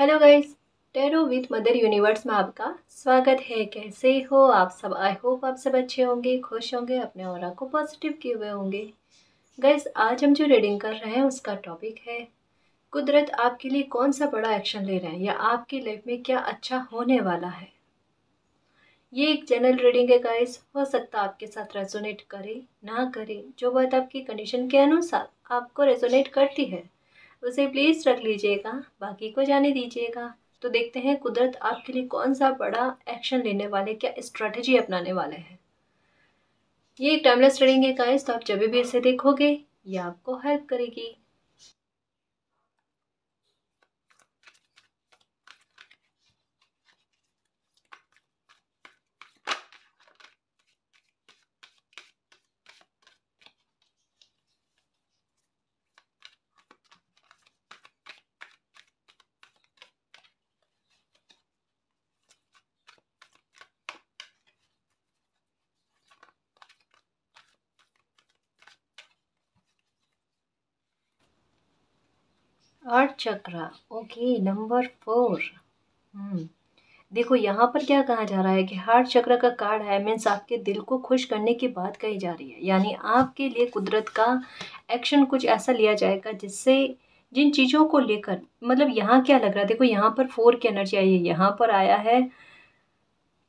Hello guys, tarot with mother universe में आपका स्वागत है। कैसे हो आप सब? आई होप आप सब अच्छे होंगे, खुश होंगे, अपने ऑरा को पॉजिटिव किए हुए होंगे। गाइस, आज हम जो रीडिंग कर रहे हैं उसका टॉपिक है कुदरत आपके लिए कौन सा बड़ा एक्शन ले रहा है या आपकी लाइफ में क्या अच्छा होने वाला है। ये एक जनरल रीडिंग है गाइस, हो सकता है आपके साथ रेजोनेट करे ना करे। जो बात आपकी कंडीशन के अनुसार आपको रेजोनेट करती है उसे प्लीज रख लीजिएगा, बाकी को जाने दीजिएगा। तो देखते हैं कुदरत आपके लिए कौन सा बड़ा एक्शन लेने वाले, क्या स्ट्रेटजी अपनाने वाले हैं। ये एक टाइमलेस रीडिंग है गाइस, तो आप जब भी इसे देखोगे ये आपको हेल्प करेगी। आर्ट चक्रा, ओके, नंबर 4। देखो यहाँ पर क्या कहा जा रहा है कि हार्ट चक्र का कार्ड है, मीन्स आपके दिल को खुश करने की बात कही जा रही है। यानी आपके लिए कुदरत का एक्शन कुछ ऐसा लिया जाएगा जिससे जिन चीज़ों को लेकर, मतलब यहाँ क्या लग रहा है, देखो यहाँ पर 4 की एनर्जी आई है, यहाँ पर आया है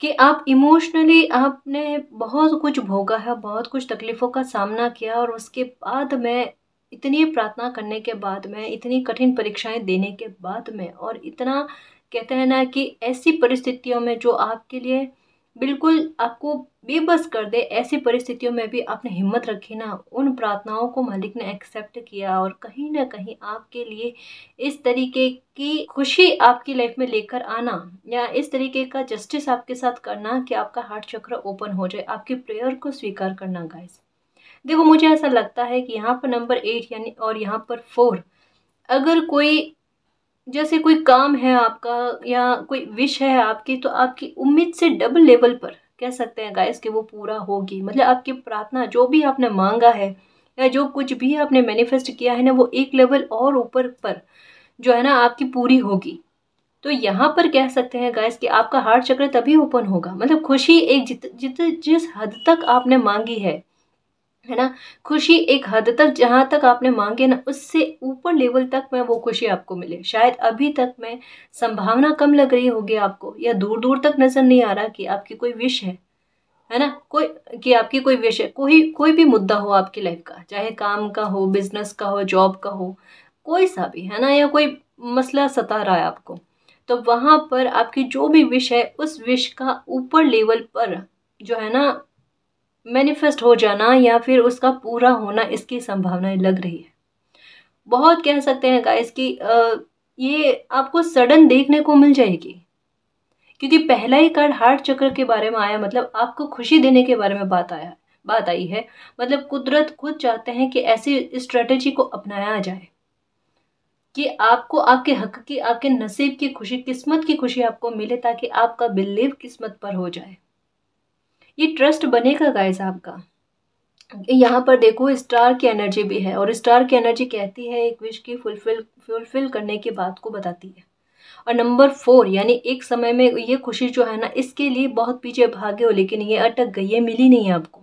कि आप इमोशनली आपने बहुत कुछ भोगा है, बहुत कुछ तकलीफ़ों का सामना किया और उसके बाद में इतनी प्रार्थना करने के बाद में, इतनी कठिन परीक्षाएं देने के बाद में, और इतना कहते हैं ना कि ऐसी परिस्थितियों में जो आपके लिए बिल्कुल आपको बेबस कर दे, ऐसी परिस्थितियों में भी आपने हिम्मत रखी ना, उन प्रार्थनाओं को मालिक ने एक्सेप्ट किया और कहीं ना कहीं आपके लिए इस तरीके की खुशी आपकी लाइफ में लेकर आना या इस तरीके का जस्टिस आपके साथ करना कि आपका हार्ट चक्र ओपन हो जाए, आपकी प्रेयर को स्वीकार करना। गाइस देखो, मुझे ऐसा लगता है कि यहाँ पर नंबर 8 यानी और यहाँ पर 4, अगर कोई जैसे कोई काम है आपका या कोई विश है आपकी, तो आपकी उम्मीद से डबल लेवल पर कह सकते हैं गाइस कि वो पूरा होगी। मतलब आपकी प्रार्थना जो भी आपने मांगा है या जो कुछ भी आपने मैनिफेस्ट किया है ना, वो एक लेवल और ऊपर पर जो है ना आपकी पूरी होगी। तो यहाँ पर कह सकते हैं गाइस कि आपका हार्ट चक्र तभी ओपन होगा, मतलब खुशी एक जिस हद तक आपने मांगी है ना, खुशी एक हद तक जहाँ तक आपने मांगे ना, उससे ऊपर लेवल तक में वो खुशी आपको मिले। शायद अभी तक में संभावना कम लग रही होगी आपको, या दूर दूर तक नजर नहीं आ रहा कि आपकी कोई विश है ना, कोई कि आपकी कोई विश है, कोई कोई भी मुद्दा हो आपकी लाइफ का, चाहे काम का हो, बिजनेस का हो, जॉब का हो, कोई सा भी है ना, या कोई मसला सता रहा है आपको, तो वहां पर आपकी जो भी विश है उस विश का ऊपर लेवल पर जो है ना मैनिफेस्ट हो जाना या फिर उसका पूरा होना, इसकी संभावनाएं लग रही है। बहुत कह सकते हैं गाइस कि ये आपको सडन देखने को मिल जाएगी, क्योंकि पहला ही कार्ड हार्ट चक्र के बारे में आया, मतलब आपको खुशी देने के बारे में बात आई है। मतलब कुदरत खुद चाहते हैं कि ऐसी स्ट्रेटेजी को अपनाया जाए कि आपको आपके हक की, आपके नसीब की खुशी, किस्मत की खुशी आपको मिले, ताकि आपका बिलीव किस्मत पर हो जाए। ये ट्रस्ट बनेगा गाइस आपका। यहाँ पर देखो स्टार की एनर्जी भी है, और स्टार की एनर्जी कहती है एक विश की फुलफिल करने की बात को बताती है। और नंबर 4 यानी एक समय में ये खुशी जो है ना, इसके लिए बहुत पीछे भागे हो लेकिन ये अटक गई, ये मिली नहीं है आपको।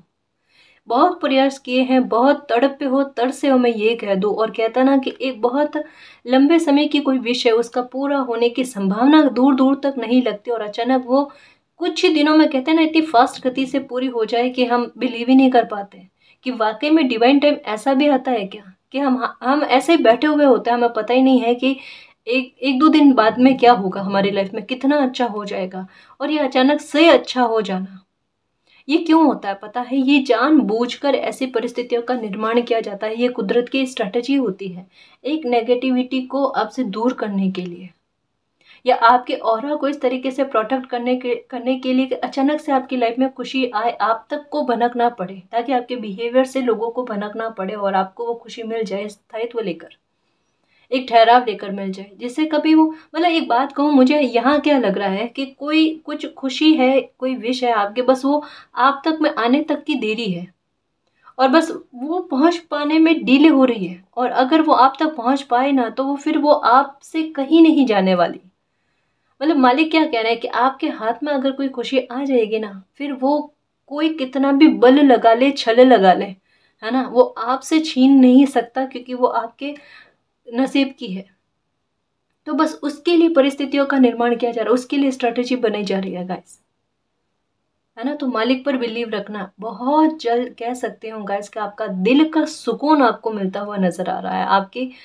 बहुत प्रयास किए हैं, बहुत तड़पे हो, तरसे हो, मैं ये कह दूं। और कहता ना कि एक बहुत लंबे समय की कोई विश है, उसका पूरा होने की संभावना दूर दूर तक नहीं लगती, और अचानक वो कुछ ही दिनों में कहते हैं ना इतनी फास्ट गति से पूरी हो जाए कि हम बिलीव ही नहीं कर पाते कि वाकई में डिवाइन टाइम ऐसा भी आता है क्या, कि हम ऐसे ही बैठे हुए होते हैं, हमें पता ही नहीं है कि एक एक दो दिन बाद में क्या होगा, हमारी लाइफ में कितना अच्छा हो जाएगा, और ये अचानक से अच्छा हो जाना। ये क्यों होता है पता है? ये जानबूझकर ऐसी परिस्थितियों का निर्माण किया जाता है, ये कुदरत की स्ट्रेटजी होती है, एक नेगेटिविटी को आपसे दूर करने के लिए, या आपके ऑरा को इस तरीके से प्रोटेक्ट करने के लिए कि अचानक से आपकी लाइफ में खुशी आए, आप तक को भनक ना पड़े, ताकि आपके बिहेवियर से लोगों को भनक ना पड़े और आपको वो खुशी मिल जाए, स्थायित्व लेकर, एक ठहराव लेकर मिल जाए, जिससे कभी वो, मतलब एक बात कहूँ, मुझे यहाँ क्या लग रहा है कि कोई कुछ खुशी है, कोई विश है आपके, बस वो आप तक में आने तक की देरी है, और बस वो पहुंच पाने में डिले हो रही है, और अगर वो आप तक पहुंच पाए ना, तो वो फिर वो आपसे कहीं नहीं जाने वाली। मतलब मालिक क्या कह रहे हैं कि आपके हाथ में अगर कोई खुशी आ जाएगी ना, फिर वो कोई कितना भी बल लगा ले, छल लगा ले, है ना, वो आपसे छीन नहीं सकता, क्योंकि वो आपके नसीब की है। तो बस उसके लिए परिस्थितियों का निर्माण किया जा रहा है, उसके लिए स्ट्रेटेजी बनाई जा रही है गाइस, है ना। तो मालिक पर बिलीव रखना, बहुत जल्द कह सकते हो गाइस कि आपका दिल का सुकून आपको मिलता हुआ नजर आ रहा है।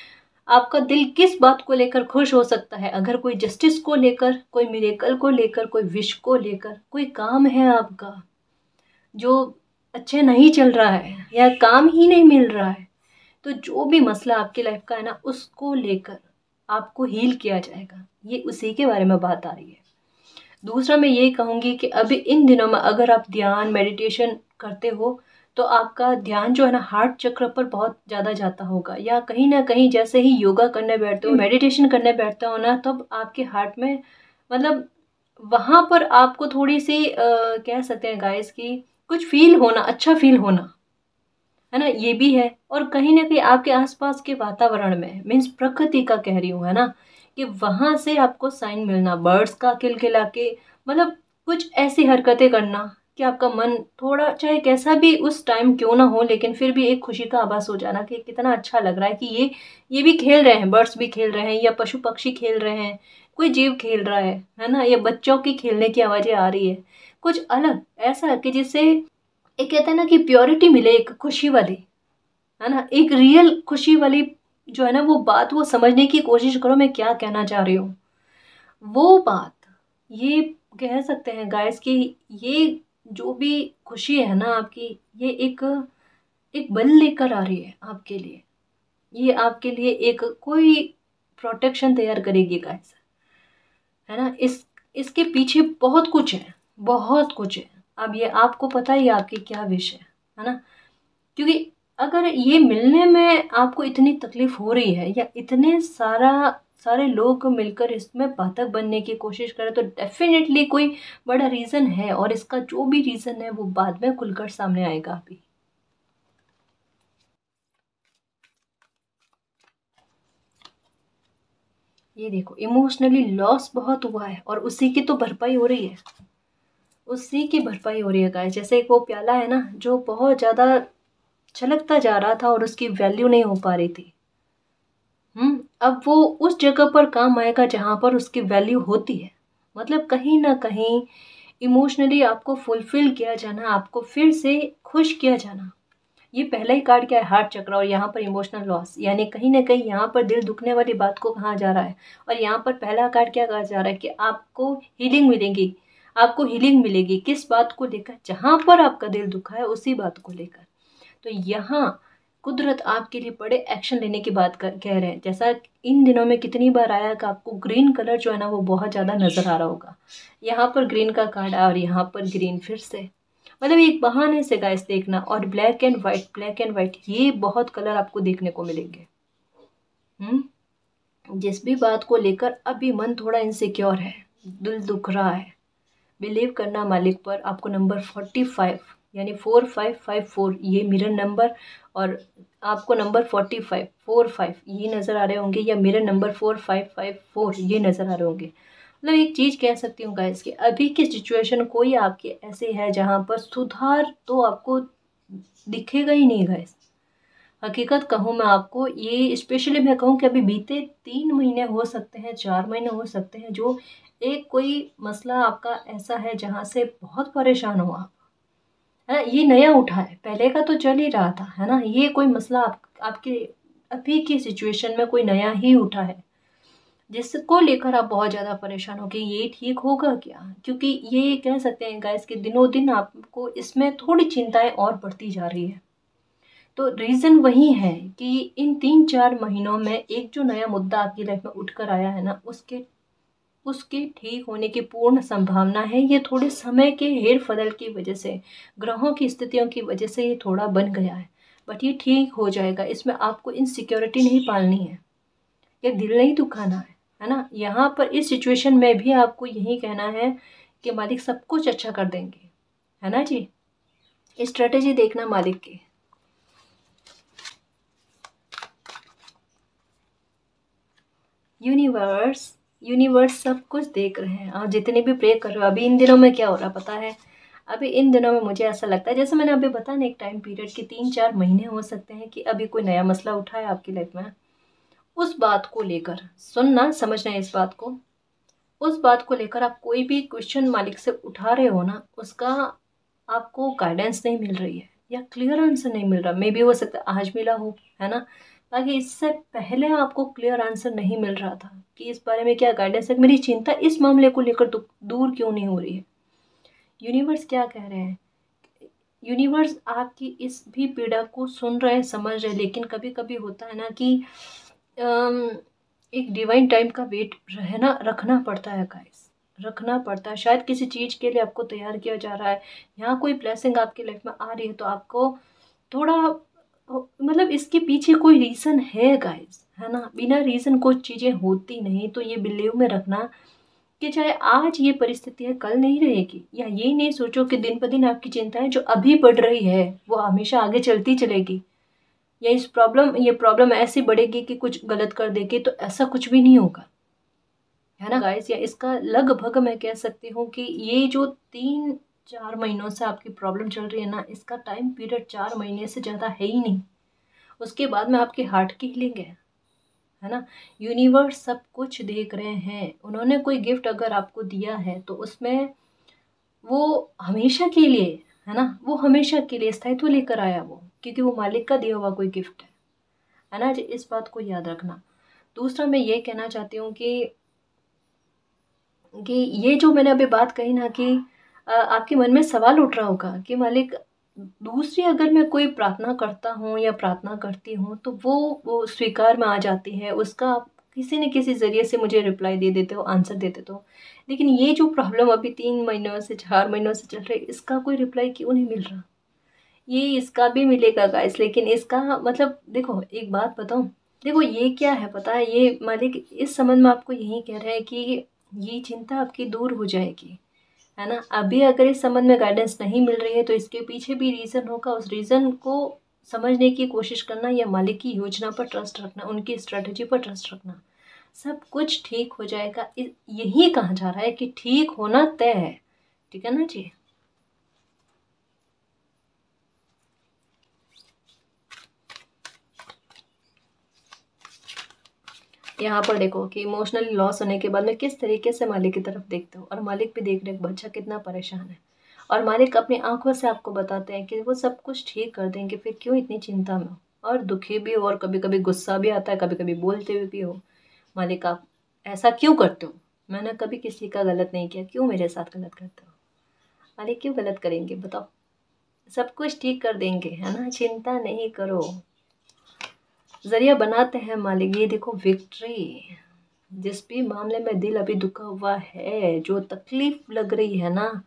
आपका दिल किस बात को लेकर खुश हो सकता है? अगर कोई जस्टिस को लेकर, कोई मिरेकल को लेकर, कोई विश को लेकर, कोई काम है आपका जो अच्छे नहीं चल रहा है या काम ही नहीं मिल रहा है, तो जो भी मसला आपकी लाइफ का है ना, उसको लेकर आपको हील किया जाएगा, ये उसी के बारे में बात आ रही है। दूसरा मैं ये कहूँगी कि अभी इन दिनों में अगर आप ध्यान मेडिटेशन करते हो, तो आपका ध्यान जो है ना हार्ट चक्र पर बहुत ज़्यादा जाता होगा, या कहीं ना कहीं जैसे ही योगा करने बैठते हो, मेडिटेशन करने बैठते हो ना, तब आपके हार्ट में, मतलब वहाँ पर आपको थोड़ी सी कह सकते हैं गाइस कि कुछ फील होना, अच्छा फील होना, है ना, ये भी है। और कहीं ना कहीं आपके आसपास के वातावरण में, मीन्स प्रकृति का कह रही हूँ, है ना, कि वहां से आपको साइन मिलना, बर्ड्स का किलकिला के, मतलब कुछ ऐसी हरकतें करना कि आपका मन थोड़ा, चाहे कैसा भी उस टाइम क्यों ना हो, लेकिन फिर भी एक खुशी का आभास हो जाना कि कितना अच्छा लग रहा है कि ये भी खेल रहे हैं, बर्ड्स भी खेल रहे हैं, या पशु पक्षी खेल रहे हैं, कोई जीव खेल रहा है ना, या बच्चों की खेलने की आवाजें आ रही है, कुछ अलग ऐसा कि जिससे एक कहते हैं ना कि प्योरिटी मिले, एक खुशी वाली, है ना, एक रियल खुशी वाली जो है ना, वो बात, वो समझने की कोशिश करो मैं क्या कहना चाह रही हूँ, वो बात, ये कह सकते हैं गाइस कि ये जो भी खुशी है ना आपकी, ये एक एक बल लेकर आ रही है आपके लिए, ये आपके लिए एक कोई प्रोटेक्शन तैयार करेगी गाइस, है ना। इसके पीछे बहुत कुछ है, बहुत कुछ है। अब ये आपको पता ही है आपकी क्या विश है ना, क्योंकि अगर ये मिलने में आपको इतनी तकलीफ हो रही है, या इतने सारे लोग मिलकर इसमें बाधक बनने की कोशिश करें, तो डेफिनेटली कोई बड़ा रीज़न है, और इसका जो भी रीज़न है वो बाद में खुलकर सामने आएगा अभी। ये देखो, इमोशनली लॉस बहुत हुआ है, और उसी की तो भरपाई हो रही है, उसी की भरपाई हो रही है गाइस। जैसे एक वो प्याला है ना, जो बहुत ज़्यादा छलकता जा रहा था और उसकी वैल्यू नहीं हो पा रही थी, अब वो उस जगह पर काम आएगा जहां पर उसकी वैल्यू होती है। मतलब कहीं ना कहीं इमोशनली आपको फुलफिल किया जाना, आपको फिर से खुश किया जाना, ये पहला ही कार्ड क्या है, हार्ट चक्र, और यहाँ पर इमोशनल लॉस, यानी कहीं ना कहीं यहाँ पर दिल दुखने वाली बात को कहा जा रहा है। और यहाँ पर पहला कार्ड क्या कहा जा रहा है कि आपको हीलिंग मिलेगी, आपको हीलिंग मिलेगी, किस बात को लेकर, जहां पर आपका दिल दुखा है उसी बात को लेकर। तो यहाँ कुदरत आपके लिए बड़े एक्शन लेने की बात कह रहे हैं। जैसा इन दिनों में कितनी बार आया कि आपको ग्रीन कलर जो है ना वो बहुत ज़्यादा नज़र आ रहा होगा, यहाँ पर ग्रीन का कार्ड है और यहाँ पर ग्रीन फिर से, मतलब एक बहाने से गाइस देखना। और black and white, black and white, ये बहुत कलर आपको देखने को मिलेंगे। जिस भी बात को लेकर अभी मन थोड़ा इनसिक्योर है, दिल दुख रहा है, बिलीव करना मालिक पर। आपको नंबर 45 यानी 4554 ये मिरर नंबर, और आपको नंबर 45 ये नज़र आ रहे होंगे, या मिरर नंबर 4554 ये नज़र आ रहे होंगे। मतलब एक चीज़ कह सकती हूँ गाइस कि अभी की सिचुएशन कोई आपके ऐसे है जहाँ पर सुधार तो आपको दिखेगा ही नहीं गाइस। हकीकत कहूँ मैं आपको, ये स्पेशली मैं कहूँ कि अभी बीते 3 महीने हो सकते हैं, 4 महीने हो सकते हैं, जो एक कोई मसला आपका ऐसा है जहाँ से बहुत परेशान हो आप, है ना। ये नया उठा है, पहले का तो चल ही रहा था, है ना। ये कोई मसला आपके अभी की सिचुएशन में कोई नया ही उठा है, जिसको लेकर आप बहुत ज़्यादा परेशान हो कि ये ठीक होगा क्या, क्योंकि ये कह सकते हैं गाइस कि दिनों दिन आपको इसमें थोड़ी चिंताएं और बढ़ती जा रही है। तो रीज़न वही है कि इन 3-4 महीनों में एक जो नया मुद्दा आपकी लाइफ में उठकर आया है ना, उसके उसके ठीक होने की पूर्ण संभावना है। ये थोड़े समय के हेर फदल की वजह से, ग्रहों की स्थितियों की वजह से ये थोड़ा बन गया है, बट ये ठीक हो जाएगा। इसमें आपको इनसिक्योरिटी नहीं पालनी है, या दिल नहीं दुखाना है ना। यहाँ पर इस सिचुएशन में भी आपको यही कहना है कि मालिक सब कुछ अच्छा कर देंगे, है ना जी। स्ट्रेटेजी देखना मालिक की। यूनिवर्स, यूनिवर्स सब कुछ देख रहे हैं, आप जितने भी प्रे कर रहे हो। अभी इन दिनों में क्या हो रहा पता है, अभी इन दिनों में मुझे ऐसा लगता है, जैसे मैंने अभी बताया ना, एक टाइम पीरियड के 3-4 महीने हो सकते हैं कि अभी कोई नया मसला उठा है आपकी लाइफ में। उस बात को लेकर सुनना, समझना इस बात को, उस बात को लेकर आप कोई भी क्वेश्चन मालिक से उठा रहे हो ना, उसका आपको गाइडेंस नहीं मिल रही है या क्लियर आंसर नहीं मिल रहा। मे बी हो सकता है आज मिला हो, है ना, ताकि इससे पहले आपको क्लियर आंसर नहीं मिल रहा था कि इस बारे में क्या गाइडेंस है। मेरी चिंता इस मामले को लेकर दूर क्यों नहीं हो रही है। यूनिवर्स क्या कह रहे हैं, यूनिवर्स आपकी इस भी पीड़ा को सुन रहे हैं, समझ रहे हैं, लेकिन कभी कभी होता है ना कि अम, एक डिवाइन टाइम का वेट रहना रखना पड़ता है गाइस, रखना पड़ता है। शायद किसी चीज़ के लिए आपको तैयार किया जा रहा है, यहाँ कोई ब्लेसिंग आपकी लाइफ में आ रही है, तो आपको थोड़ा मतलब इसके पीछे कोई रीज़न है गाइस, है ना। बिना रीज़न कुछ चीज़ें होती नहीं, तो ये बिलीव में रखना कि चाहे आज ये परिस्थिति है कल नहीं रहेगी। या ये नहीं सोचो कि दिन ब दिन आपकी चिंताएं जो अभी बढ़ रही है वो हमेशा आगे चलती चलेगी, या ये प्रॉब्लम ऐसी बढ़ेगी कि कुछ गलत कर देगी, तो ऐसा कुछ भी नहीं होगा, है ना गाइस। या इसका लगभग मैं कह सकती हूँ कि ये जो 3-4 महीनों से आपकी प्रॉब्लम चल रही है ना, इसका टाइम पीरियड 4 महीने से ज़्यादा है ही नहीं। उसके बाद में आपके हार्ट की हीलिंग है ना। यूनिवर्स सब कुछ देख रहे हैं। उन्होंने कोई गिफ्ट अगर आपको दिया है तो उसमें वो हमेशा के लिए, है ना, वो हमेशा के लिए स्थायित्व लेकर आया वो, क्योंकि वो मालिक का दिया हुआ कोई गिफ्ट है ना जी। इस बात को याद रखना। दूसरा मैं ये कहना चाहती हूँ कि ये जो मैंने अभी बात कही ना कि आपके मन में सवाल उठ रहा होगा कि मालिक, दूसरी अगर मैं कोई प्रार्थना करता हूँ या प्रार्थना करती हूँ तो वो स्वीकार में आ जाती है, उसका आप किसी न किसी ज़रिए से मुझे रिप्लाई दे देते हो, आंसर दे देते हो। लेकिन ये जो प्रॉब्लम अभी 3 महीनों से 4 महीनों से चल रही है, इसका कोई रिप्लाई क्यों नहीं मिल रहा। ये इसका भी मिलेगा गाइस, लेकिन इसका मतलब देखो एक बात बताऊँ, देखो ये क्या है पता है, ये मालिक इस संबंध में आपको यही कह रहे हैं कि ये चिंता आपकी दूर हो जाएगी, है ना। अभी अगर इस संबंध में गाइडेंस नहीं मिल रही है तो इसके पीछे भी रीज़न होगा, उस रीज़न को समझने की कोशिश करना या मालिक की योजना पर ट्रस्ट रखना, उनकी स्ट्रेटजी पर ट्रस्ट रखना, सब कुछ ठीक हो जाएगा। यही कहा जा रहा है कि ठीक होना तय है, ठीक है ना जी। यहाँ पर देखो कि इमोशनली लॉस होने के बाद में किस तरीके से मालिक की तरफ देखते हो, और मालिक भी देख रहे बच्चा कितना परेशान है, और मालिक अपनी आंखों से आपको बताते हैं कि वो सब कुछ ठीक कर देंगे, फिर क्यों इतनी चिंता में हो। और दुखी भी हो, और कभी कभी गुस्सा भी आता है, कभी कभी बोलते हुए भी हो, मालिक आप ऐसा क्यों करते हो, मैंने कभी किसी का गलत नहीं किया, क्यों मेरे साथ गलत करते हो। मालिक क्यों गलत करेंगे बताओ, सब कुछ ठीक कर देंगे, है ना, चिंता नहीं करो, जरिया बनाते हैं मालिक। ये देखो विक्ट्री, जिस भी मामले में दिल अभी दुखा हुआ है, जो तकलीफ लग रही है ना,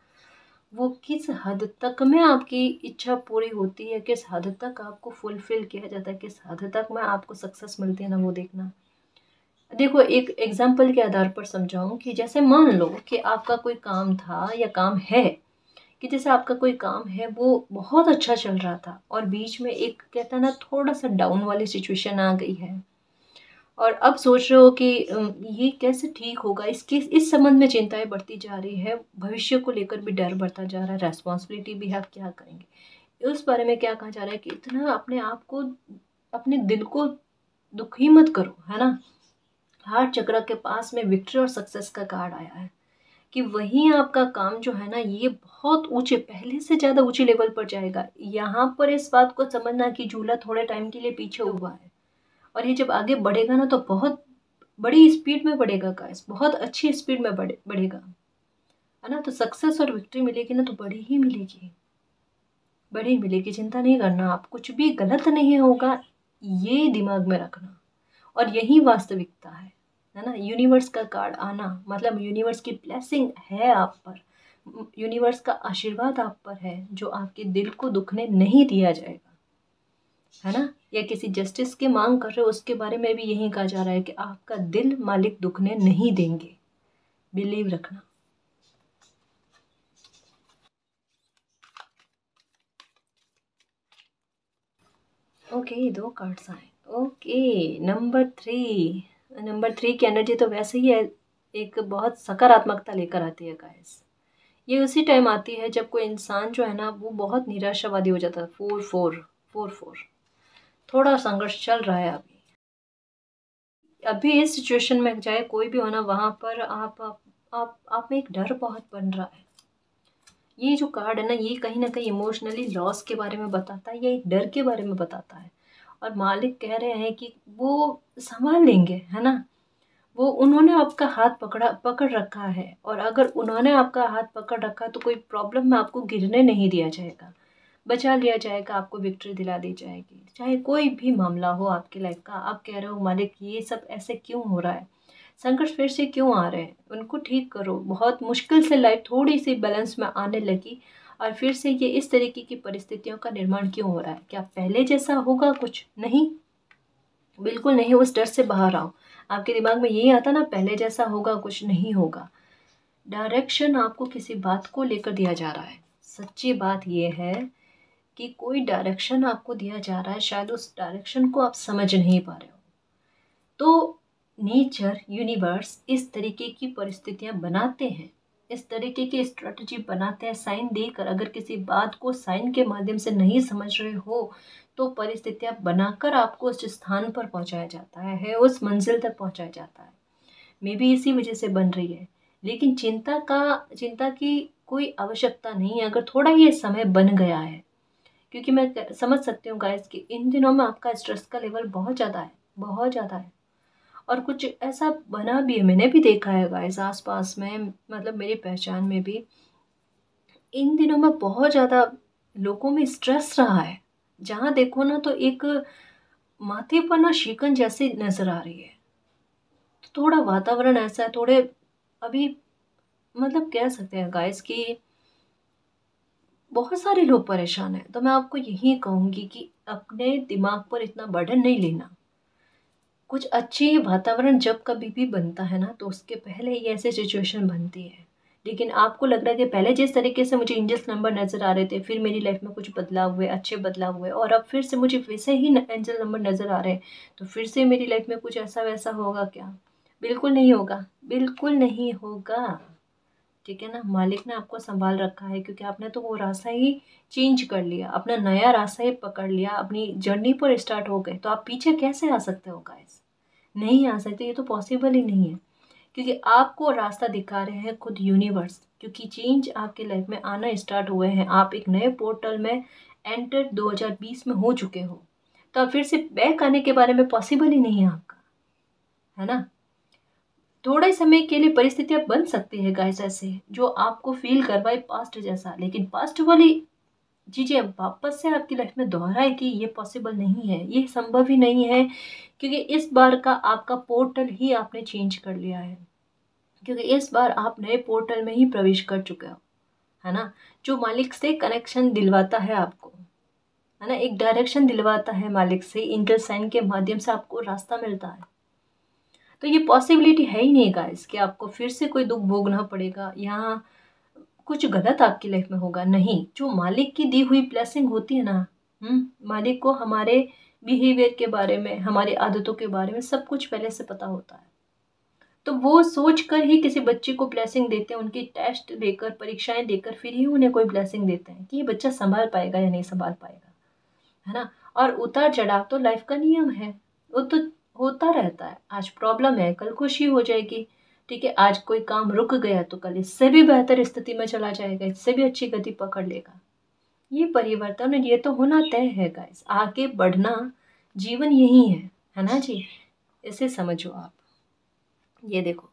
वो किस हद तक में आपकी इच्छा पूरी होती है, किस हद तक आपको फुलफिल किया जाता है, किस हद तक में आपको सक्सेस मिलती है ना, वो देखना। देखो एक एग्जाम्पल के आधार पर समझाऊं कि जैसे मान लो कि आपका कोई काम था या काम है, कि जैसे आपका कोई काम है वो बहुत अच्छा चल रहा था, और बीच में एक कहता है ना थोड़ा सा डाउन वाली सिचुएशन आ गई है, और अब सोच रहे हो कि ये कैसे ठीक होगा, इसके इस संबंध में चिंताएं बढ़ती जा रही है, भविष्य को लेकर भी डर बढ़ता जा रहा है, रेस्पॉन्सिबिलिटी भी है, आप क्या करेंगे। उस बारे में क्या कहा जा रहा है कि इतना अपने आप को, अपने दिल को दुखी मत करो, है ना। हार्ट चक्र के पास में विक्ट्री और सक्सेस का कार्ड आया है कि वहीं आपका काम जो है ना, ये बहुत ऊंचे, पहले से ज़्यादा ऊंचे लेवल पर जाएगा। यहाँ पर इस बात को समझना कि झूला थोड़े टाइम के लिए पीछे हुआ है, और ये जब आगे बढ़ेगा ना तो बहुत बड़ी स्पीड में बढ़ेगा गाइस, बहुत अच्छी स्पीड में बढ़ेगा, है ना। तो सक्सेस और विक्ट्री मिलेगी ना तो बड़ी ही मिलेगी, बड़ी मिलेगी, चिंता नहीं करना आप, कुछ भी गलत नहीं होगा, ये दिमाग में रखना। और यही वास्तविकता है ना। यूनिवर्स का कार्ड आना मतलब यूनिवर्स की ब्लेसिंग है आप पर, यूनिवर्स का आशीर्वाद आप पर है, जो आपके दिल को दुखने नहीं दिया जाएगा, है ना। या किसी जस्टिस की मांग कर रहे हो, उसके बारे में भी यही कहा जा रहा है कि आपका दिल मालिक दुखने नहीं देंगे, बिलीव रखना। ओके, दो कार्ड्स आए। ओके, नंबर 3, नंबर 3 की एनर्जी तो वैसे ही है, एक बहुत सकारात्मकता लेकर आती है गाइस। ये उसी टाइम आती है जब कोई इंसान जो है ना वो बहुत निराशावादी हो जाता है। 4-4 थोड़ा संघर्ष चल रहा है अभी। अभी इस सिचुएशन में चाहे कोई भी हो ना, वहाँ पर आप में एक डर बहुत बन रहा है। ये जो कार्ड है ना, ये कहीं ना कहीं इमोशनली लॉस के बारे में बताता है या एक डर के बारे में बताता है। और मालिक कह रहे हैं कि वो संभाल लेंगे, है ना। वो उन्होंने आपका हाथ पकड़ रखा है, और अगर उन्होंने आपका हाथ पकड़ रखा है तो कोई प्रॉब्लम में आपको गिरने नहीं दिया जाएगा, बचा लिया जाएगा, आपको विक्ट्री दिला दी जाएगी। चाहे कोई भी मामला हो आपकी लाइफ का, आप कह रहे हो मालिक ये सब ऐसे क्यों हो रहा है, संकट फिर से क्यों आ रहे हैं, उनको ठीक करो। बहुत मुश्किल से लाइफ थोड़ी सी बैलेंस में आने लगी और फिर से ये इस तरीके की परिस्थितियों का निर्माण क्यों हो रहा है। क्या पहले जैसा होगा? कुछ नहीं, बिल्कुल नहीं। उस डर से बाहर आओ। आपके दिमाग में यही आता ना, पहले जैसा होगा, कुछ नहीं होगा। डायरेक्शन आपको किसी बात को लेकर दिया जा रहा है। सच्ची बात यह है कि कोई डायरेक्शन आपको दिया जा रहा है, शायद उस डायरेक्शन को आप समझ नहीं पा रहे हो। तो नेचर, यूनिवर्स इस तरीके की परिस्थितियां बनाते हैं, इस तरीके की स्ट्रेटजी बनाते हैं साइन देकर। अगर किसी बात को साइन के माध्यम से नहीं समझ रहे हो तो परिस्थितियां बनाकर आपको उस स्थान पर पहुंचाया जाता है, उस मंजिल तक पहुंचाया जाता है। मे बी इसी वजह से बन रही है। लेकिन चिंता की कोई आवश्यकता नहीं है अगर थोड़ा ये समय बन गया है। क्योंकि मैं समझ सकती हूँ गाइस कि इन दिनों में आपका स्ट्रेस का लेवल बहुत ज़्यादा है, बहुत ज़्यादा है। और कुछ ऐसा बना भी है, मैंने भी देखा है गाइस आस पास में, मतलब मेरी पहचान में भी इन दिनों में बहुत ज़्यादा लोगों में स्ट्रेस रहा है। जहाँ देखो ना तो एक माथे पर ना शिकन जैसी नजर आ रही है। तो थोड़ा वातावरण ऐसा है, थोड़े अभी मतलब कह सकते हैं गाइस कि बहुत सारे लोग परेशान हैं। तो मैं आपको यही कहूँगी कि अपने दिमाग पर इतना बर्डन नहीं लेना। कुछ अच्छी वातावरण जब कभी भी बनता है ना तो उसके पहले ही ऐसे सिचुएशन बनती है। लेकिन आपको लग रहा है कि पहले जिस तरीके से मुझे एंजल्स नंबर नज़र आ रहे थे, फिर मेरी लाइफ में कुछ बदलाव हुए, अच्छे बदलाव हुए, और अब फिर से मुझे वैसे ही एंजल नंबर नज़र आ रहे हैं, तो फिर से मेरी लाइफ में कुछ ऐसा वैसा होगा क्या? बिल्कुल नहीं होगा, बिल्कुल नहीं होगा। ठीक है ना, मालिक ने आपको संभाल रखा है क्योंकि आपने तो वो रास्ता ही चेंज कर लिया, अपना नया रास्ता ही पकड़ लिया, अपनी जर्नी पर स्टार्ट हो गए। तो आप पीछे कैसे आ सकते हो गाइस? नहीं आ सकते, ये तो पॉसिबल ही नहीं है। क्योंकि आपको रास्ता दिखा रहे हैं खुद यूनिवर्स, क्योंकि चेंज आपके लाइफ में आना स्टार्ट हुए हैं। आप एक नए पोर्टल में एंटर 2020 में हो चुके हो, तो अब फिर से बैक आने के बारे में पॉसिबल ही नहीं है आपका, है ना। थोड़े समय के लिए परिस्थितियां बन सकती है गाइस ऐसे, जो आपको फील करवाए पास्ट जैसा, लेकिन पास्ट वाली चीजें वापस से आपकी लाइफ में दोहराएगी ये पॉसिबल नहीं है, ये संभव ही नहीं है। क्योंकि इस बार का आपका पोर्टल ही आपने चेंज कर लिया है, क्योंकि इस बार आप नए पोर्टल में ही प्रवेश कर चुके हो, है ना। जो मालिक से कनेक्शन दिलवाता है आपको, है ना, एक डायरेक्शन दिलवाता है मालिक से, एंजल साइन के माध्यम से आपको रास्ता मिलता है। तो ये पॉसिबिलिटी है ही नहीं गाइस कि आपको फिर से कोई दुख भोगना पड़ेगा या कुछ गलत आपकी लाइफ में होगा। नहीं, जो मालिक की दी हुई ब्लेसिंग होती है ना, मालिक को हमारे बिहेवियर के बारे में, हमारी आदतों के बारे में सब कुछ पहले से पता होता है। तो वो सोच कर ही किसी बच्चे को ब्लेसिंग देते हैं, उनकी टेस्ट लेकर, परीक्षाएं देकर फिर ही उन्हें कोई ब्लेसिंग देते हैं कि ये बच्चा संभाल पाएगा या नहीं संभाल पाएगा, है ना। और उतार चढ़ाव तो लाइफ का नियम है, वो तो होता रहता है। आज प्रॉब्लम है, कल खुशी हो जाएगी। ठीक है, आज कोई काम रुक गया तो कल इससे भी बेहतर स्थिति में चला जाएगा, इससे भी अच्छी गति पकड़ लेगा। ये परिवर्तन, ये तो होना तय है गाइस। आगे बढ़ना, जीवन यही है ना जी। इसे समझो आप। ये देखो,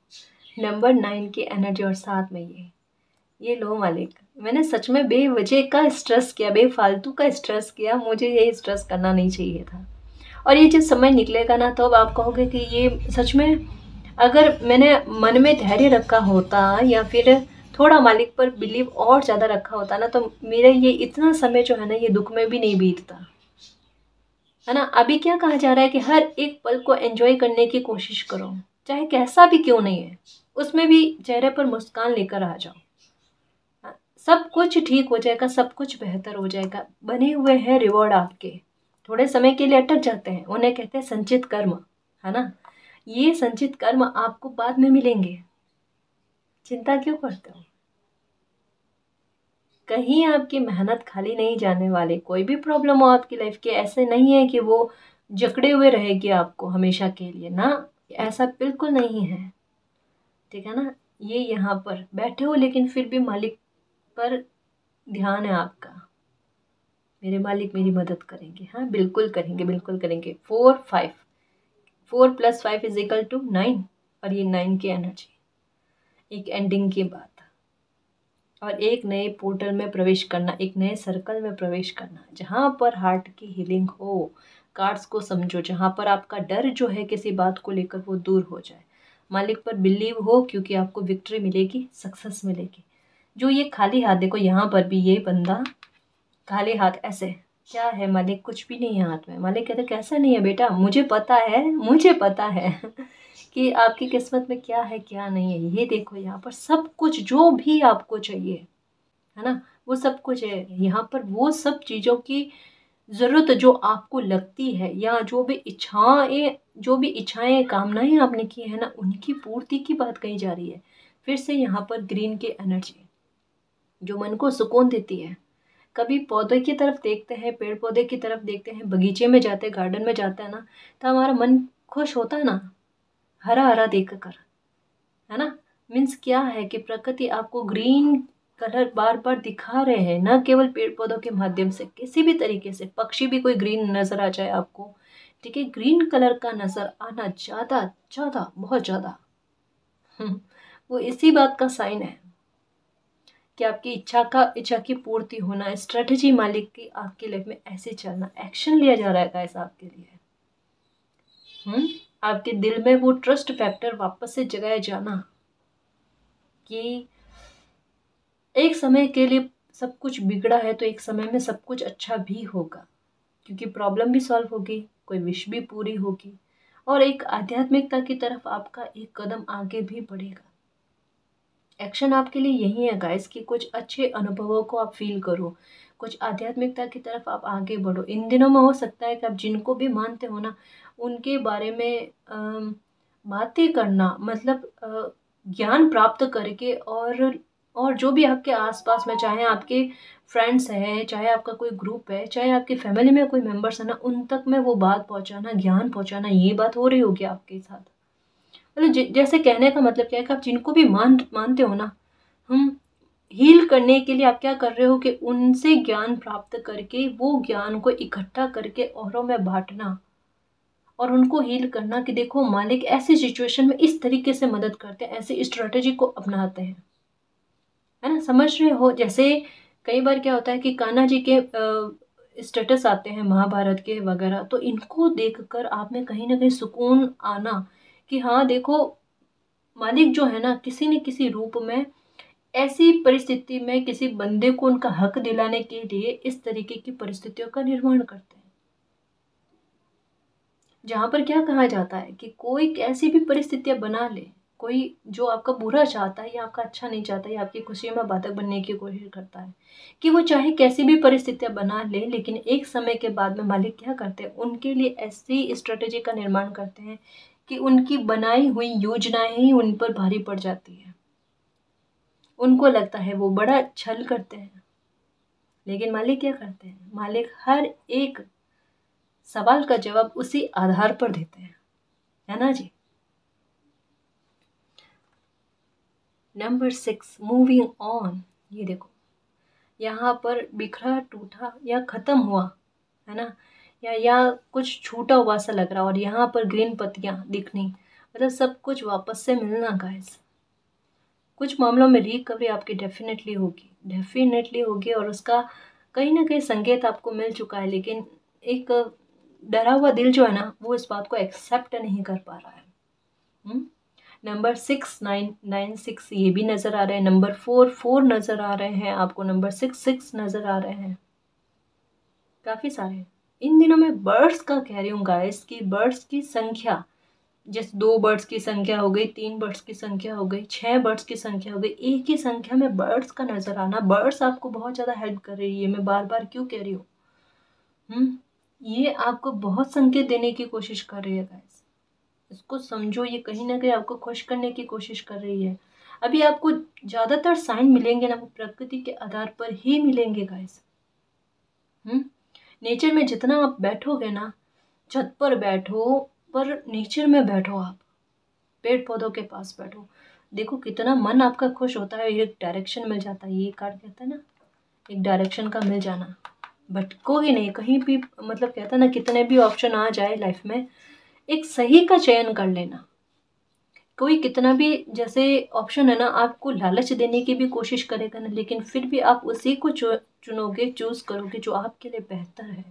नंबर 9 की एनर्जी और साथ में ये लो मालिक, मैंने सच में बेवजह का स्ट्रेस किया, बेफालतू का स्ट्रेस किया, मुझे ये स्ट्रेस करना नहीं चाहिए था। और ये जब समय निकलेगा ना तो अब आप कहोगे कि ये सच में, अगर मैंने मन में धैर्य रखा होता या फिर थोड़ा मालिक पर बिलीव और ज़्यादा रखा होता ना, तो मेरा ये इतना समय जो है ना ये दुख में भी नहीं बीतता, है ना। अभी क्या कहा जा रहा है कि हर एक पल को एंजॉय करने की कोशिश करो, चाहे कैसा भी क्यों नहीं है, उसमें भी चेहरे पर मुस्कान लेकर आ जाओ। सब कुछ ठीक हो जाएगा, सब कुछ बेहतर हो जाएगा। बने हुए हैं रिवॉर्ड आपके, थोड़े समय के लिए अटक जाते हैं, उन्हें कहते हैं संचित कर्म, है ना। ये संचित कर्म आपको बाद में मिलेंगे, चिंता क्यों करते हो? कहीं आपकी मेहनत खाली नहीं जाने वाली। कोई भी प्रॉब्लम हो आपकी लाइफ की, ऐसे नहीं है कि वो जकड़े हुए रहेगी आपको हमेशा के लिए ना, ऐसा बिल्कुल नहीं है। ठीक है ना? ये यहाँ पर बैठे हो लेकिन फिर भी मालिक पर ध्यान है आपका। मेरे मालिक मेरी मदद करेंगे, हाँ बिल्कुल करेंगे, बिल्कुल करेंगे। 4 5, 4 + 5 = 9, और ये 9 की एनर्जी, एक एंडिंग की बात, और एक नए पोर्टल में प्रवेश करना, एक नए सर्कल में प्रवेश करना, जहाँ पर हार्ट की हीलिंग हो। कार्ड्स को समझो, जहाँ पर आपका डर जो है किसी बात को लेकर वो दूर हो जाए। मालिक पर बिलीव हो, क्योंकि आपको विक्ट्री मिलेगी, सक्सेस मिलेगी। जो ये खाली हाथ, देखो यहाँ पर भी ये बंदा खाली हाथ ऐसे, क्या है मालिक? कुछ भी नहीं है हाथ में। मालिक कहते कैसा नहीं है बेटा, मुझे पता है, मुझे पता है कि आपकी किस्मत में क्या है क्या नहीं है। ये देखो यहाँ पर सब कुछ जो भी आपको चाहिए है ना, वो सब कुछ है यहाँ पर। वो सब चीज़ों की ज़रूरत जो आपको लगती है, या जो भी इच्छाएं कामनाएं आपने की है ना, उनकी पूर्ति की बात कही जा रही है। फिर से यहाँ पर ग्रीन की एनर्जी जो मन को सुकून देती है। कभी पौधे की तरफ देखते हैं, पेड़ पौधे की तरफ देखते हैं, बगीचे में जाते हैं, गार्डन में जाते हैं ना, तो हमारा मन खुश होता है ना, हरा हरा देख कर, है ना। मीन्स क्या है कि प्रकृति आपको ग्रीन कलर बार बार दिखा रहे हैं, न केवल पेड़ पौधों के माध्यम से, किसी भी तरीके से। पक्षी भी कोई ग्रीन नजर आ जाए आपको, ठीक है, ग्रीन कलर का नजर आना ज्यादा ज्यादा बहुत ज्यादा वो इसी बात का साइन है कि आपकी इच्छा की पूर्ति होना, स्ट्रेटजी मालिक की आपकी लाइफ में ऐसे चलना, एक्शन लिया जा रहा है गाइस आपके लिए। आपके दिल में वो ट्रस्ट फैक्टर वापस से जगाया जाना कि एक समय के लिए सब कुछ बिगड़ा है तो एक समय में सब कुछ अच्छा भी होगा, क्योंकि प्रॉब्लम भी सॉल्व होगी, कोई विश भी पूरी होगी, और एक आध्यात्मिकता की तरफ आपका एक कदम आगे भी बढ़ेगा। एक्शन आपके लिए यही है गाइस कि कुछ अच्छे अनुभवों को आप फील करो, कुछ आध्यात्मिकता की तरफ आप आगे बढ़ो। इन दिनों में हो सकता है कि आप जिनको भी मानते हो ना, उनके बारे में बातें करना, मतलब ज्ञान प्राप्त करके, और जो भी आपके आसपास में, चाहे आपके फ्रेंड्स हैं, चाहे आपका कोई ग्रुप है, चाहे आपकी फैमिली में कोई मेंबर्स है ना, उन तक में वो बात पहुंचाना, ज्ञान पहुंचाना, ये बात हो रही होगी आपके साथ। मतलब जैसे कहने का मतलब क्या है कि आप जिनको भी मानते हो ना, हम हील करने के लिए आप क्या कर रहे हो कि उनसे ज्ञान प्राप्त करके, वो ज्ञान को इकट्ठा करके औरों में बांटना, और उनको हील करना कि देखो मालिक ऐसी सिचुएशन में इस तरीके से मदद करते हैं, ऐसी स्ट्रेटेजी को अपनाते हैं, है ना। समझ रहे हो? जैसे कई बार क्या होता है कि कान्हा जी के स्टेटस आते हैं महाभारत के वगैरह, तो इनको देखकर आप में कहीं ना कहीं सुकून आना कि हाँ देखो, मालिक जो है ना, किसी न किसी रूप में ऐसी परिस्थिति में किसी बंदे को उनका हक दिलाने के लिए इस तरीके की परिस्थितियों का निर्माण करते हैं, जहां पर क्या कहा जाता है कि कोई कैसी भी परिस्थितियां बना ले, कोई जो आपका बुरा चाहता है या आपका अच्छा नहीं चाहता या आपकी खुशी में बाधक बनने की कोशिश करता है, कि वो चाहे कैसी भी परिस्थितियां बना ले, लेकिन एक समय के बाद में मालिक क्या करते हैं, उनके लिए ऐसी स्ट्रेटेजी का निर्माण करते हैं कि उनकी बनाई हुई योजनाएं ही उन पर भारी पड़ जाती है। उनको लगता है वो बड़ा छल करते हैं, लेकिन मालिक क्या करते हैं, मालिक हर एक सवाल का जवाब उसी आधार पर देते हैं, है ना जी। Number 6, moving on. ये देखो यहाँ पर बिखरा टूटा या खत्म हुआ, है ना, या कुछ छूटा हुआ सा लग रहा, और यहाँ पर ग्रीन पत्तियां दिखनी, मतलब सब कुछ वापस से मिलना गाइस। कुछ मामलों में रिकवरी आपकी डेफिनेटली होगी, डेफिनेटली होगी, और उसका कहीं ना कहीं संकेत आपको मिल चुका है, लेकिन एक डरा हुआ दिल जो है ना, वो इस बात को एक्सेप्ट नहीं कर पा रहा है। नंबर 6 9 9 6 ये भी नज़र आ रहे हैं, नंबर 4 4 नज़र आ रहे हैं आपको, नंबर 6 6 नज़र आ रहे हैं, काफ़ी सारे। इन दिनों में बर्ड्स का कह रही हूँ गाइस कि बर्ड्स की संख्या, जैसे 2 बर्ड्स की संख्या हो गई, 3 बर्ड्स की संख्या हो गई, 6 बर्ड्स की संख्या हो गई, एक ही संख्या में बर्ड्स का नजर आना, बर्ड्स आपको बहुत ज़्यादा हेल्प कर रही है। मैं बार बार क्यों कह रही हूँ, ये आपको बहुत संकेत देने की कोशिश कर रही है गाइस, इसको समझो, ये कहीं ना कहीं आपको खुश करने की कोशिश कर रही है। अभी आपको ज़्यादातर साइन मिलेंगे ना, वो प्रकृति के आधार पर ही मिलेंगे गाइस। नेचर में जितना आप बैठोगे ना, छत पर बैठो, पर नेचर में बैठो, आप पेड़ पौधों के पास बैठो, देखो कितना मन आपका खुश होता है। एक डायरेक्शन मिल जाता है, ये कार्ड कहता है ना, एक डायरेक्शन का मिल जाना। भटको ही नहीं कहीं भी, मतलब कहता है ना, कितने भी ऑप्शन आ जाए लाइफ में, एक सही का चयन कर लेना। कोई कितना भी जैसे ऑप्शन है ना, आपको लालच देने की भी कोशिश करेगा ना, लेकिन फिर भी आप उसी को चुनोगे, चूज करोगे जो आपके लिए बेहतर है।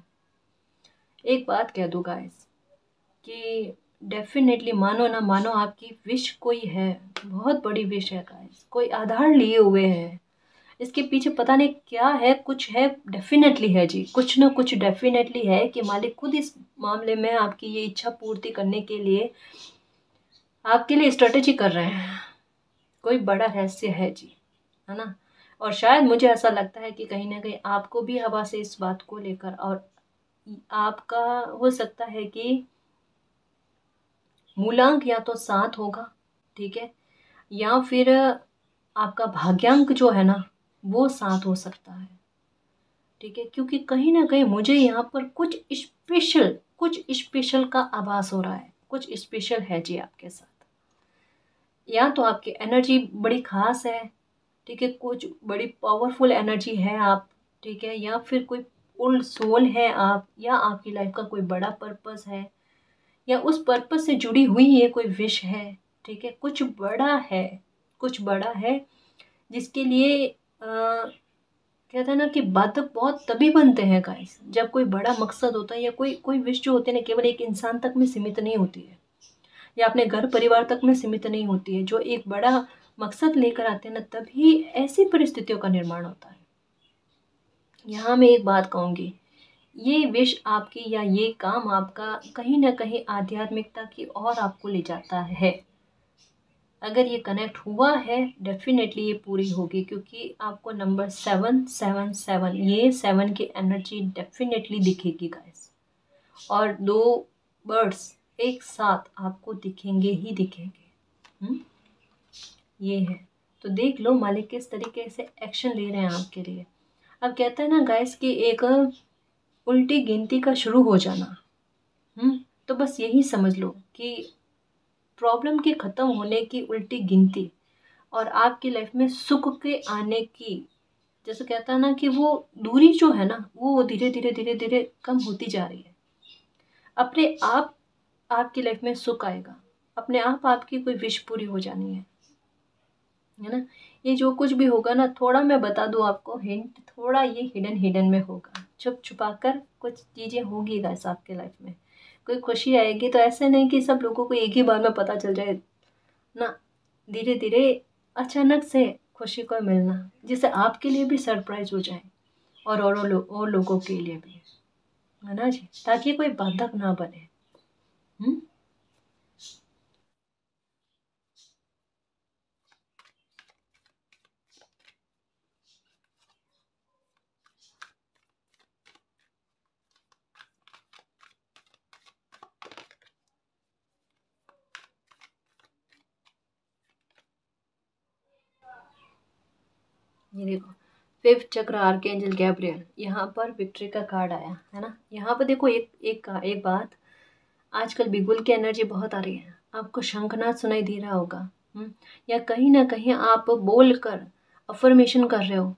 एक बात कह दूँ गाइस कि डेफिनेटली, मानो ना मानो, आपकी विश कोई है, बहुत बड़ी विश है गाइस, कोई आधार लिए हुए है, इसके पीछे पता नहीं क्या है, कुछ है, डेफिनेटली है जी, कुछ ना कुछ डेफिनेटली है कि मालिक खुद इस मामले में आपकी ये इच्छा पूर्ति करने के लिए आपके लिए स्ट्रेटेजी कर रहे हैं। कोई बड़ा रहस्य है जी, है ना। और शायद मुझे ऐसा लगता है कि कहीं ना कहीं आपको भी हवा से इस बात को लेकर, और आपका हो सकता है कि मूलांक या तो 7 होगा, ठीक है, या फिर आपका भाग्यांक जो है ना वो 7 हो सकता है, ठीक है, क्योंकि कहीं ना कहीं मुझे यहाँ पर कुछ स्पेशल का आभास हो रहा है, कुछ स्पेशल है जी आपके साथ। या तो आपकी एनर्जी बड़ी खास है, ठीक है, कुछ बड़ी पावरफुल एनर्जी है आप, ठीक है, या फिर कोई ओल्ड सोल है आप, या आपकी लाइफ का कोई बड़ा पर्पस है, या उस पर्पस से जुड़ी हुई ये कोई विश है, ठीक है, कुछ बड़ा है, कुछ बड़ा है, जिसके लिए कहते हैं ना कि बाधक बहुत तभी बनते हैं गाइस, जब कोई बड़ा मकसद होता है, या कोई कोई विश जो होती है ना, केवल एक इंसान तक में सीमित नहीं होती है, या अपने घर परिवार तक में सीमित नहीं होती है, जो एक बड़ा मकसद लेकर आते हैं ना, तभी ऐसी परिस्थितियों का निर्माण होता है। यहाँ मैं एक बात कहूँगी, ये विश आपकी या ये काम आपका कहीं ना कहीं आध्यात्मिकता की ओर आपको ले जाता है। अगर ये कनेक्ट हुआ है, डेफिनेटली ये पूरी होगी, क्योंकि आपको नंबर 777, ये 7 की एनर्जी डेफिनेटली दिखेगी गाइस, और 2 बर्ड्स एक साथ आपको दिखेंगे ही दिखेंगे। ये है, तो देख लो मालिक किस तरीके से एक्शन ले रहे हैं आपके लिए। अब कहता है ना गाइस कि एक उल्टी गिनती का शुरू हो जाना, तो बस यही समझ लो कि प्रॉब्लम के ख़त्म होने की उल्टी गिनती, और आपकी लाइफ में सुख के आने की, जैसे कहता है ना कि वो दूरी जो है ना, वो धीरे धीरे धीरे धीरे कम होती जा रही है। अपने आप आपकी लाइफ में सुख आएगा, अपने आप आपकी कोई विश पूरी हो जानी है ना। ये जो कुछ भी होगा ना, थोड़ा मैं बता दूँ आपको हिंट, थोड़ा ये हिडन हिडन में होगा, छुप छुपा कर कुछ चीज़ें होगी गाइस आपके लाइफ में। कोई खुशी आएगी तो ऐसे नहीं कि सब लोगों को एक ही बार में पता चल जाए ना, धीरे धीरे अचानक से खुशी को मिलना, जिससे आपके लिए भी सरप्राइज हो जाए, और लोगों के लिए भी, है ना जी, ताकि कोई बाधक ना बने। हम्म ये देखो, 5th चक्र आर्कएंजल गैब्रियल, यहाँ पर विक्ट्री का कार्ड आया है ना। यहाँ पर देखो, एक बात, आजकल बिगुल की एनर्जी बहुत आ रही है, आपको शंखनाद सुनाई दे रहा होगा। या कहीं ना कहीं आप बोल कर अफर्मेशन कर रहे हो,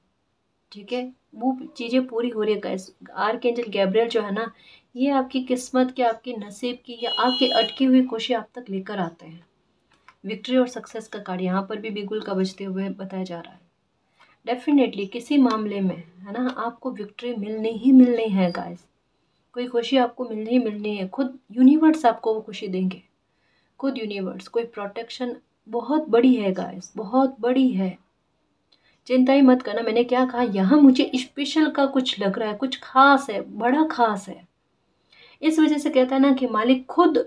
ठीक है, वो चीज़ें पूरी हो रही है गाइस। आर्कएंजल गैब्रियल जो है ना, ये आपकी किस्मत की, आपके नसीब की, या आपकी अटकी हुई खुशी आप तक लेकर आते हैं। विक्ट्री और सक्सेस का कार्ड यहाँ पर भी बिगुल का बजते हुए बताया जा रहा है। डेफिनेटली किसी मामले में, है ना, आपको विक्ट्री मिलनी ही मिलनी है गाइस, कोई खुशी आपको मिलनी ही मिलनी है। खुद यूनिवर्स आपको वो खुशी देंगे, खुद यूनिवर्स, कोई प्रोटेक्शन बहुत बड़ी है गाइस, बहुत बड़ी है। चिंता ही मत करना, मैंने क्या कहा, यहाँ मुझे स्पेशल का कुछ लग रहा है, कुछ खास है, बड़ा खास है। इस वजह से कहता है ना कि मालिक खुद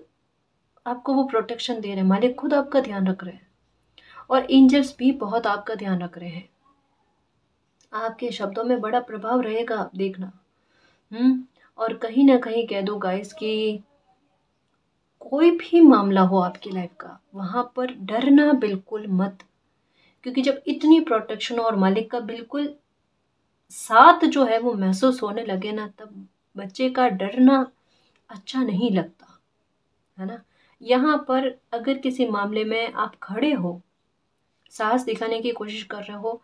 आपको वो प्रोटेक्शन दे रहे हैं, मालिक खुद आपका ध्यान रख रहे हैं, और एंजल्स भी बहुत आपका ध्यान रख रहे हैं। आपके शब्दों में बड़ा प्रभाव रहेगा, आप देखना। और कहीं ना कहीं कह दो गाइस कि कोई भी मामला हो आपकी लाइफ का, वहाँ पर डरना बिल्कुल मत, क्योंकि जब इतनी प्रोटेक्शन और मालिक का बिल्कुल साथ जो है वो महसूस होने लगे ना, तब बच्चे का डरना अच्छा नहीं लगता, है ना। यहाँ पर अगर किसी मामले में आप खड़े हो, साहस दिखाने की कोशिश कर रहे हो,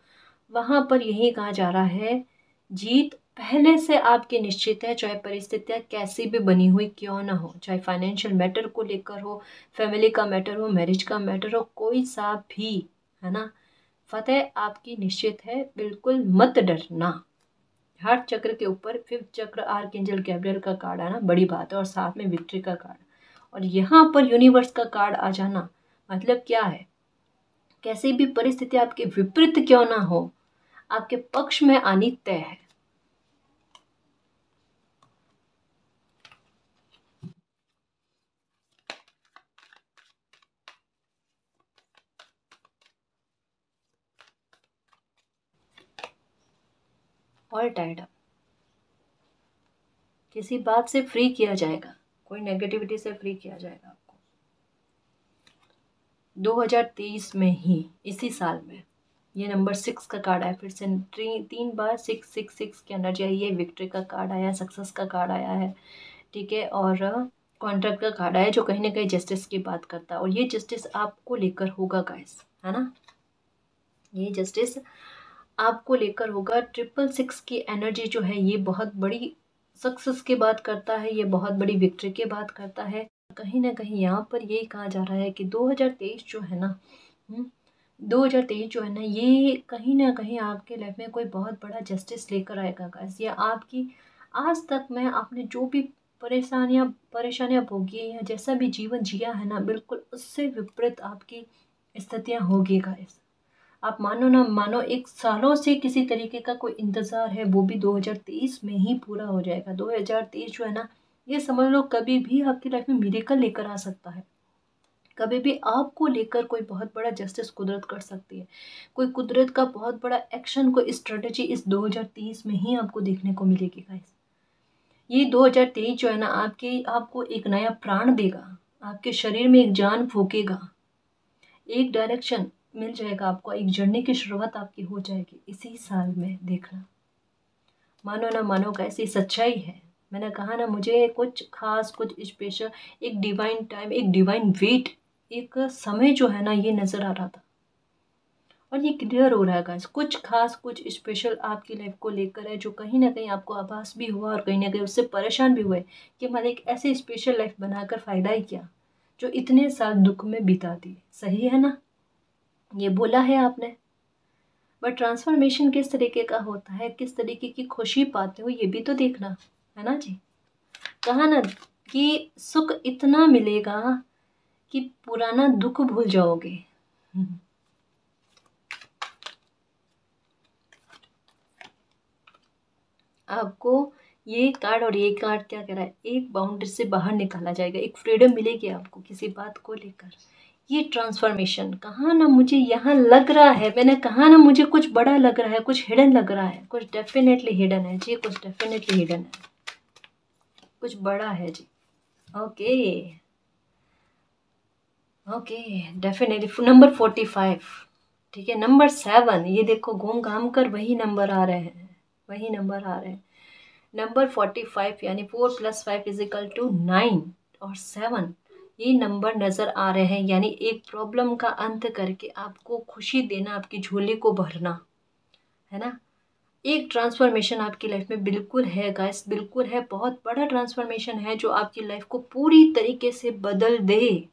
वहां पर यही कहा जा रहा है, जीत पहले से आपकी निश्चित है, चाहे परिस्थितियां कैसी भी बनी हुई क्यों ना हो, चाहे फाइनेंशियल मैटर को लेकर हो, फैमिली का मैटर हो, मैरिज का मैटर हो, कोई सा भी, है ना। फतेह आपकी निश्चित है, बिल्कुल मत डरना। हार्ट चक्र के ऊपर फिफ्थ चक्र आर्कएंजल गैब्रियल का कार्ड आना बड़ी बात है, और साथ में विक्ट्री का कार्ड, और यहाँ पर यूनिवर्स का कार्ड आ जाना मतलब क्या है, कैसी भी परिस्थिति आपके विपरीत क्यों ना हो, आपके पक्ष में आनी तय है। ऑल टाइड अप, किसी बात से फ्री किया जाएगा, कोई नेगेटिविटी से फ्री किया जाएगा आपको 2023 में ही, इसी साल में। ये नंबर 6 का कार्ड आया, फिर से 3 बार 666 की एनर्जी आई है, विक्ट्री का कार्ड आया, सक्सेस का कार्ड आया है, ठीक है, और कॉन्ट्रैक्ट का कार्ड आया, जो कहीं ना कहीं जस्टिस की बात करता है, और ये जस्टिस आपको लेकर होगा गाइस, है ना। ये जस्टिस आपको लेकर होगा। 666 की एनर्जी जो है ये बहुत बड़ी सक्सेस की बात करता है, ये बहुत बड़ी विक्ट्री की बात करता है। कहीं ना कहीं यहाँ पर यही कहा जा रहा है कि 2023 जो है ना, 2023 जो है ना, ये कहीं ना कहीं आपके लाइफ में कोई बहुत बड़ा जस्टिस लेकर आएगा गाइस। या आपकी आज तक में आपने जो भी परेशानियां भोगी है, या जैसा भी जीवन जिया है ना, बिल्कुल उससे विपरीत आपकी स्थितियां होगी गाइस। आप मानो ना मानो, एक सालों से किसी तरीके का कोई इंतज़ार है, वो भी 2023 में ही पूरा हो जाएगा। 2023 जो है ना, ये समझ लो कभी भी आपकी लाइफ में मिरेकल लेकर आ सकता है। कभी भी आपको लेकर कोई बहुत बड़ा जस्टिस कुदरत कर सकती है। कोई कुदरत का बहुत बड़ा एक्शन, कोई स्ट्रेटजी इस 2023 में ही आपको देखने को मिलेगी गाइस। ये 2023 जो है ना, आपको एक नया प्राण देगा, आपके शरीर में एक जान फूकेगा, एक डायरेक्शन मिल जाएगा आपको, एक जर्नी की शुरुआत आपकी हो जाएगी इसी साल में, देखना। मानो ना मानो कैसी सच्चाई है। मैंने कहा ना, मुझे कुछ खास, कुछ स्पेशल, एक डिवाइन टाइम, एक डिवाइन वेट, एक समय जो है ना, ये नज़र आ रहा था, और ये क्लियर हो रहा है गाइस। कुछ खास, कुछ स्पेशल आपकी लाइफ को लेकर है, जो कहीं ना कहीं आपको आभास भी हुआ, और कहीं ना कहीं उससे परेशान भी हुए कि मैंने एक ऐसे स्पेशल लाइफ बनाकर फ़ायदा ही क्या, जो इतने साल दुख में बिता दिए। सही है ना, ये बोला है आपने। बट ट्रांसफॉर्मेशन किस तरीके का होता है, किस तरीके की खुशी पाते हो, ये भी तो देखना है ना जी। कहा ना कि सुख इतना मिलेगा कि पुराना दुख भूल जाओगे। आपको ये कार्ड और ये कार्ड क्या कह रहा है, एक बाउंड्री से बाहर निकाला जाएगा, एक फ्रीडम मिलेगी आपको किसी बात को लेकर। ये ट्रांसफॉर्मेशन, कहा ना मुझे यहाँ लग रहा है, मैंने कहा ना मुझे कुछ बड़ा लग रहा है, कुछ हिडन लग रहा है, कुछ डेफिनेटली हिडन है जी, कुछ डेफिनेटली हिडन है, कुछ बड़ा है जी। ओके, ओके, डेफिनेटली नंबर 45, ठीक है, नंबर 7, ये देखो घूम घाम कर वही नंबर आ रहे हैं, वही नंबर आ रहे हैं। नंबर 45 यानी 4 + 5 = 9, और 7 ये नंबर नज़र आ रहे हैं, यानी एक प्रॉब्लम का अंत करके आपको खुशी देना, आपकी झोली को भरना, है ना। एक ट्रांसफॉर्मेशन आपकी लाइफ में बिल्कुल है गाइस, बिल्कुल है, बहुत बड़ा ट्रांसफॉर्मेशन है, जो आपकी लाइफ को पूरी तरीके से बदल दे।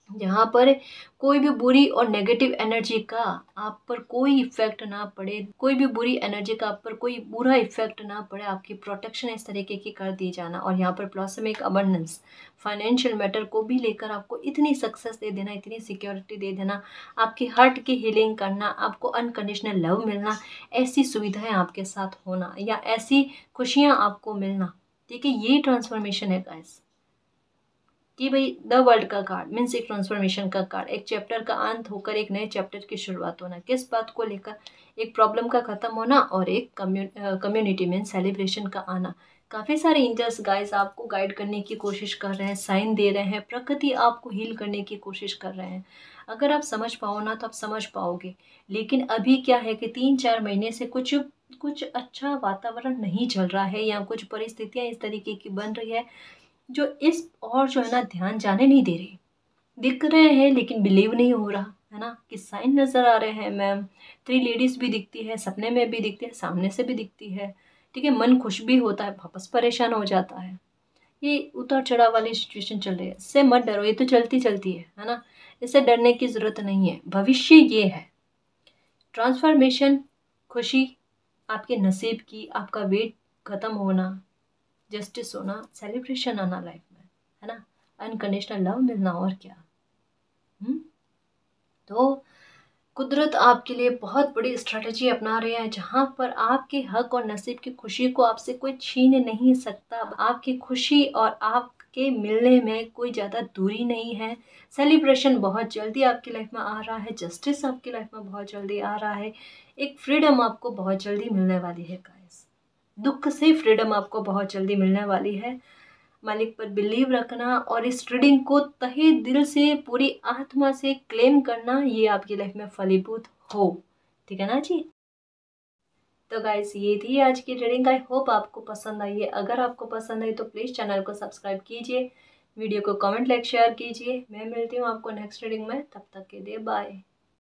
यहाँ पर कोई भी बुरी और नेगेटिव एनर्जी का आप पर कोई इफेक्ट ना पड़े, कोई भी बुरी एनर्जी का आप पर कोई बुरा इफेक्ट ना पड़े, आपकी प्रोटेक्शन इस तरीके की कर दी जाना। और यहाँ पर ब्लॉसमिक अबंडेंस, फाइनेंशियल मैटर को भी लेकर आपको इतनी सक्सेस दे देना, इतनी सिक्योरिटी दे देना, आपकी हार्ट की हीलिंग करना, आपको अनकंडीशनल लव मिलना, ऐसी सुविधाएं आपके साथ होना, या ऐसी खुशियाँ आपको मिलना, ठीक है। ये ट्रांसफॉर्मेशन है गाइस, कि भाई द वर्ल्ड का कार्ड मीन्स एक ट्रांसफॉर्मेशन का कार्ड, एक चैप्टर का अंत होकर एक नए चैप्टर की शुरुआत होना। किस बात को लेकर, एक प्रॉब्लम का खत्म होना, और एक कम्युनिटी में सेलिब्रेशन का आना। काफ़ी सारे एंजल्स गाइस आपको गाइड करने की कोशिश कर रहे हैं, साइन दे रहे हैं, प्रकृति आपको हील करने की कोशिश कर रहे हैं। अगर आप समझ पाओ ना तो आप समझ पाओगे। लेकिन अभी क्या है कि 3-4 महीने से कुछ कुछ अच्छा वातावरण नहीं चल रहा है, या कुछ परिस्थितियाँ इस तरीके की बन रही है जो इस और जो है ना ध्यान जाने नहीं दे रही। दिख रहे हैं लेकिन बिलीव नहीं हो रहा, है ना? कि साइन नज़र आ रहे हैं मैम। 3 लेडीज़ भी दिखती है, सपने में भी दिखती है, सामने से भी दिखती है, ठीक है? मन खुश भी होता है, वापस परेशान हो जाता है। ये उतार-चढ़ाव वाली सिचुएशन चल रही है। इससे मत डरो, ये तो चलती-चलती है ना? इससे डरने की ज़रूरत नहीं है। भविष्य ये है, ट्रांसफ़ॉर्मेशन, खुशी, आपके नसीब की, आपका वेट ख़त्म होना, जस्टिस होना, सेलिब्रेशन आना लाइफ़ में, है ना? अनकंडीशनल लव मिलना, और क्या। हुँ? तो कुदरत आपके लिए बहुत बड़ी स्ट्रैटेजी अपना रही है, जहाँ पर आपके हक और नसीब की खुशी को आपसे कोई छीन नहीं सकता। आपकी खुशी और आपके मिलने में कोई ज़्यादा दूरी नहीं है। सेलिब्रेशन बहुत जल्दी आपकी लाइफ में आ रहा है, जस्टिस आपकी लाइफ में बहुत जल्दी आ रहा है, एक फ्रीडम आपको बहुत जल्दी मिलने वाली है गाइस। दुख से फ्रीडम आपको बहुत जल्दी मिलने वाली है। मालिक पर बिलीव रखना और इस रीडिंग को तहे दिल से, पूरी आत्मा से क्लेम करना, ये आपकी लाइफ में फलीभूत हो। ठीक है ना जी? तो गाइस, ये थी आज की रीडिंग। आई होप आपको पसंद आई है। अगर आपको पसंद आई तो प्लीज़ चैनल को सब्सक्राइब कीजिए, वीडियो को कमेंट, लाइक, शेयर कीजिए। मैं मिलती हूँ आपको नेक्स्ट रीडिंग में, तब तक के लिए बाय।